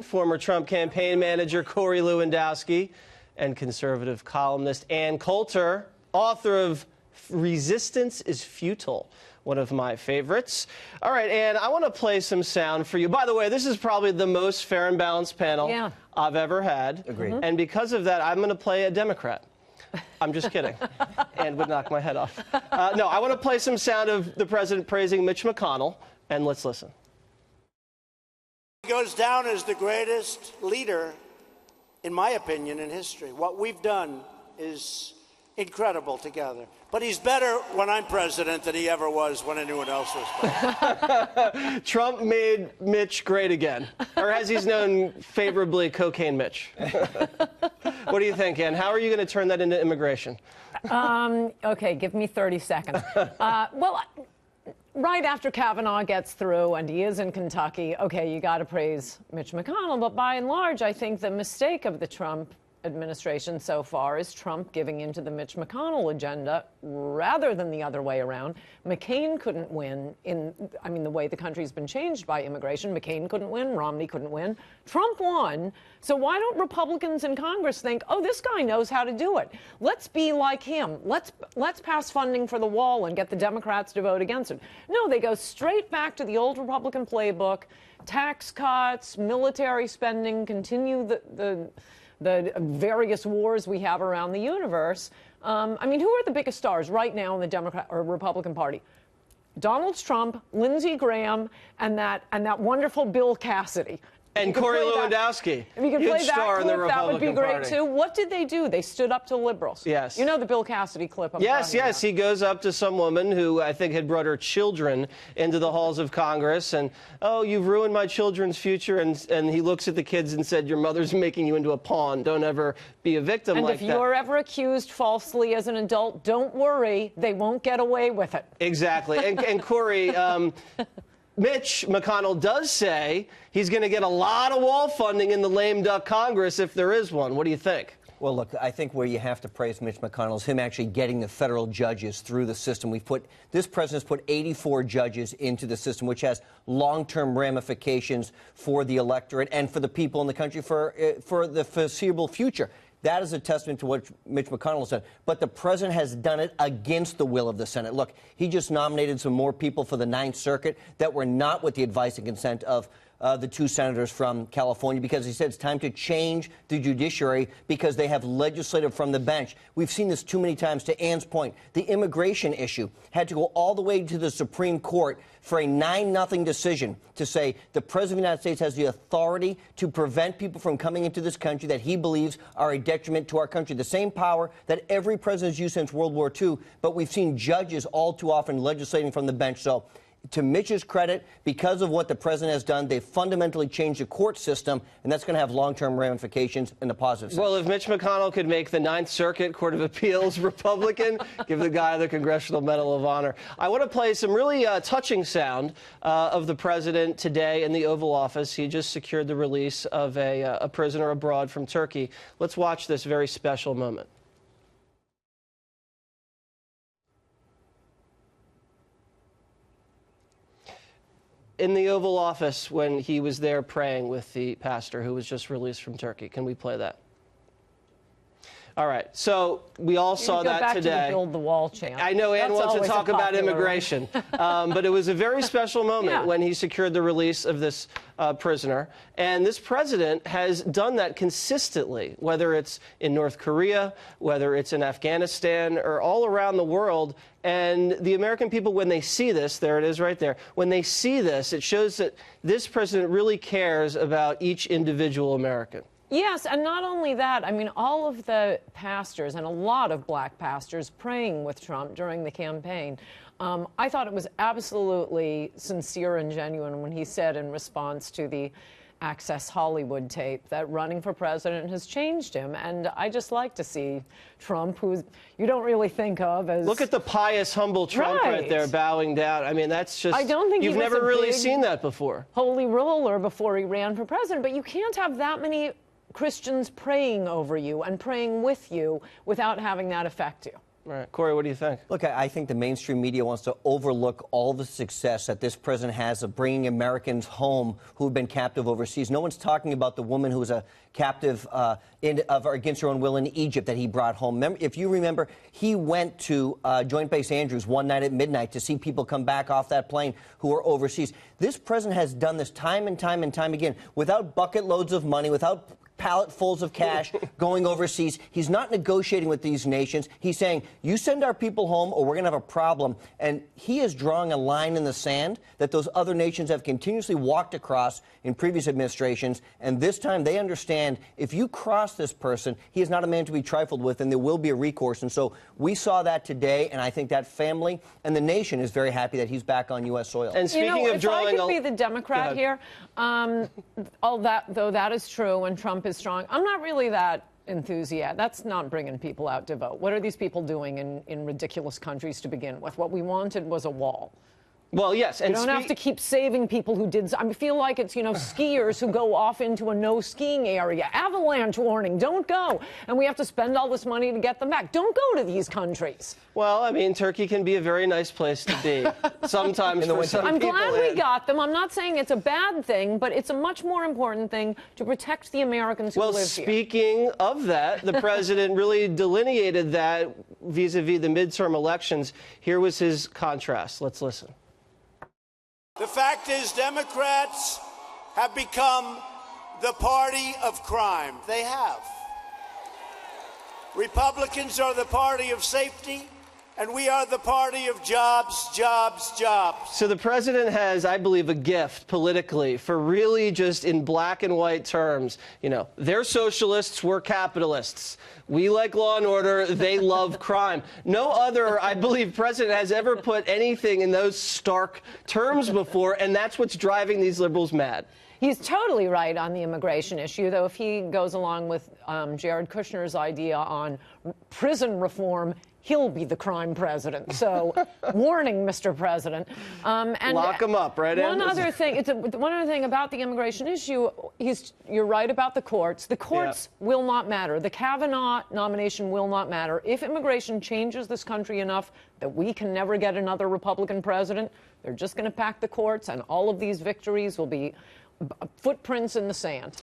Former Trump campaign manager Corey Lewandowski and conservative columnist Ann Coulter, author of Resistance is Futile, one of my favorites. All right, Ann, I want to play some sound for you. By the way, this is probably the most fair and balanced panel I've ever had. Agreed. And because of that, I'm going to play a Democrat. I'm just kidding. Ann would knock my head off. No, I want to play some sound of the president praising Mitch McConnell, and let's listen. He goes down as the greatest leader, in my opinion, in history. What we've done is incredible together. But he's better when I'm president than he ever was when anyone else was president. Trump made Mitch great again, or as he's known favorably, Cocaine Mitch. What do you think, Ann? How are you going to turn that into immigration? Okay, give me 30 seconds. Well, right after Kavanaugh gets through, and he is in Kentucky, okay, you got to praise Mitch McConnell. But by and large, I think the mistake of the Trump administration so far is Trump giving into the Mitch McConnell agenda rather than the other way around. McCain couldn't win the way the country's been changed by immigration. McCain couldn't win, Romney couldn't win. Trump won. So why don't Republicans in Congress think, oh, this guy knows how to do it. Let's be like him. Let's pass funding for the wall and get the Democrats to vote against it. No, they go straight back to the old Republican playbook, tax cuts, military spending, continue the various wars we have around the universe. I mean, who are the biggest stars right now in the Democrat or Republican Party? Donald Trump, Lindsey Graham, and that wonderful Bill Cassidy. And Corey Lewandowski. If you could play that clip, that would be great, Party. too. What did they do? They stood up to liberals. Yes. You know the Bill Cassidy clip I'm talking about. He goes up to some woman who I think had brought her children into the halls of Congress, and, oh, you've ruined my children's future, and he looks at the kids and said, your mother's making you into a pawn. Don't ever be a victim like that. And if you're ever accused falsely as an adult, don't worry. They won't get away with it. Exactly. And Corey, Mitch McConnell does say he's going to get a lot of wall funding in the lame duck Congress if there is one. What do you think? Well, look, I think where you have to praise Mitch McConnell is him actually getting the federal judges through the system. This president's put 84 judges into the system, which has long-term ramifications for the electorate and for the people in the country for the foreseeable future. That is a testament to what Mitch McConnell has done. But the president has done it against the will of the Senate. Look, he just nominated some more people for the Ninth Circuit that were not with the advice and consent of the two senators from California, because he said it's time to change the judiciary because they have legislative from the bench. We've seen this too many times. To Ann's point, the immigration issue had to go all the way to the Supreme Court for a 9-0 decision to say the president of the United States has the authority to prevent people from coming into this country that he believes are a detriment to our country. The same power that every president has used since World War II, but we've seen judges all too often legislating from the bench. So to Mitch's credit, because of what the president has done, they've fundamentally changed the court system, and that's going to have long-term ramifications in the positive sense. Well, if Mitch McConnell could make the Ninth Circuit Court of Appeals Republican, give the guy the Congressional Medal of Honor. I want to play some really touching sound of the president today in the Oval Office. He just secured the release of a prisoner abroad from Turkey. Let's watch this very special moment. In the Oval Office when he was there praying with the pastor who was just released from Turkey. Can we play that? All right. So we all saw that today. To the build the wall chant. I know Ann wants to talk about immigration, but it was a very special moment when he secured the release of this prisoner. And this president has done that consistently, whether it's in North Korea, whether it's in Afghanistan, or all around the world. And the American people, when they see this, there it is right there, when they see this, it shows that this president really cares about each individual American. Yes, and not only that, I mean, all of the pastors, and a lot of black pastors, praying with Trump during the campaign, I thought it was absolutely sincere and genuine when he said in response to the Access Hollywood tape that running for president has changed him. And I just like to see Trump, who you don't really think of as... Look at the pious, humble Trump right there bowing down. I mean, that's just... I don't think you've never really seen that before. Holy roller before he ran for president, but you can't have that many Christians praying over you and praying with you without having that affect you. Right. Corey, what do you think? Look, I think the mainstream media wants to overlook all the success that this president has of bringing Americans home who have been captive overseas. No one's talking about the woman who was a captive against her own will in Egypt that he brought home. If you remember, he went to Joint Base Andrews one night at midnight to see people come back off that plane who were overseas. This president has done this time and time and time again without bucket loads of money, without palletfuls of cash going overseas. He's not negotiating with these nations. He's saying, you send our people home or we're going to have a problem. And he is drawing a line in the sand that those other nations have continuously walked across in previous administrations. And this time they understand if you cross this person, he is not a man to be trifled with, and there will be a recourse. And so we saw that today, and I think that family and the nation is very happy that he's back on U.S. soil. And speaking of drawing, if I could be the Democrat here, all that, though that is true, and Trump is strong, I'm not really that enthusiastic. That's not bringing people out to vote. What are these people doing in ridiculous countries to begin with? What we wanted was a wall. Well, yes. And you don't have to keep saving people who did. I feel like it's, skiers who go off into a no skiing area. Avalanche warning, don't go. And we have to spend all this money to get them back. Don't go to these countries. Well, I mean, Turkey can be a very nice place to be sometimes for some I'm people. glad we got them. I'm not saying it's a bad thing, but it's a much more important thing to protect the Americans who live here. Well, speaking of that, the president really delineated that vis-a-vis the midterm elections. Here was his contrast. Let's listen. The fact is, Democrats have become the party of crime. They have. Republicans are the party of safety, and we are the party of jobs, jobs, jobs. So the president has, I believe, a gift politically for really just in black and white terms. They're socialists, we're capitalists. We like law and order, they love crime. No other, I believe, president has ever put anything in those stark terms before, and that's what's driving these liberals mad. He's totally right on the immigration issue, though if he goes along with Jared Kushner's idea on prison reform, he'll be the crime president. So, warning, Mr. President. And lock him up, right? One other thing about the immigration issue, you're right about the courts. The courts will not matter. The Kavanaugh nomination will not matter. If immigration changes this country enough that we can never get another Republican president, they're just going to pack the courts, and all of these victories will be footprints in the sand.